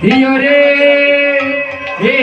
হিয়রে হে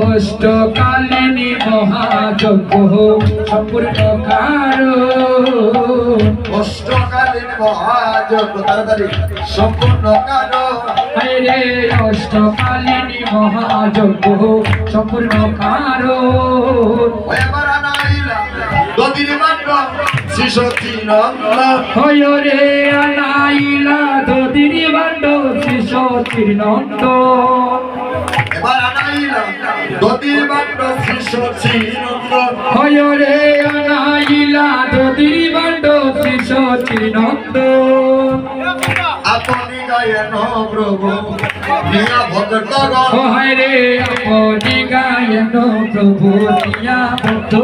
অষ্টকালিনী মহাযজ্ঞ সম্পূর্ণকার অষ্টকালীন মহাযজ্ঞ তাড়াতাড়ি সম্পূর্ণকার রে অষ্টকালিনী মহাযজ্ঞ সম্পূর্ণকার এবার আনাইলা দদির মাত্র শিশতি নন্দন হয় রে আনাইলা দদির বান্ড শিশতির নন্দন এবার আনাইলা দদির মাত্র শিশতি নন্দন হয় রে আনাইলা দদির বান্ড শিশতির নন্দন আপনি গায়েন প্রভু নিয়া ভক্ত হয় রে আপনি গায়েন প্রভু নিয়া ভক্ত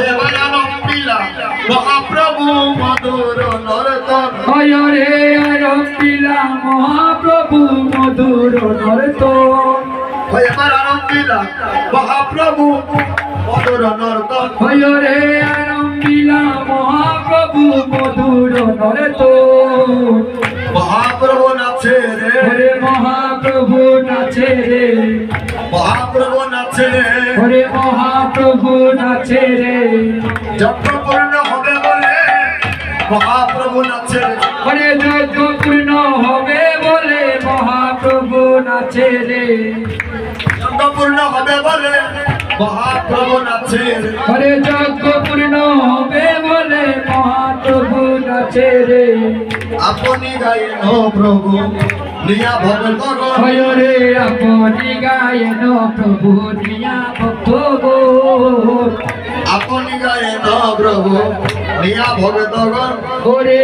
এবার আনন্দিলা মহাপ্রভু মধুর নর্তন হয় রে আরম্পিলা মহাপ্রভু মধুর নর্তন এবার আনন্দিলা মহাপ্রভু মধুর নর্তন হয় রে আরম্পিলা মহাপ্রভু মধুর নর্তন মহাপ্রভু নাচে রে হরে মহাপ্রভু নাচে রে মহাপ্রভু নাচে রে হরে মহাপ্রভু নাচে রে যজ্ঞ পূর্ণ হবে বলে মহাপ্রভু নাচে রে হরে যজ্ঞ পূর্ণ হবে বলে মহাপ্রভু নাচে রে যজ্ঞ পূর্ণ হবে বলে মহাপ্রভু নাচে রে হরে যজ্ঞ পূর্ণ হবে বলে মহাপ্রভু নাচে রে আপনি গায়েন প্রভু নিয়া ভক্ত হয় রে আপনি গায়েন প্রভু নিয়া ভক্ত গো আপনি গায়েন প্রভু নিয়া ভক্ত ওরে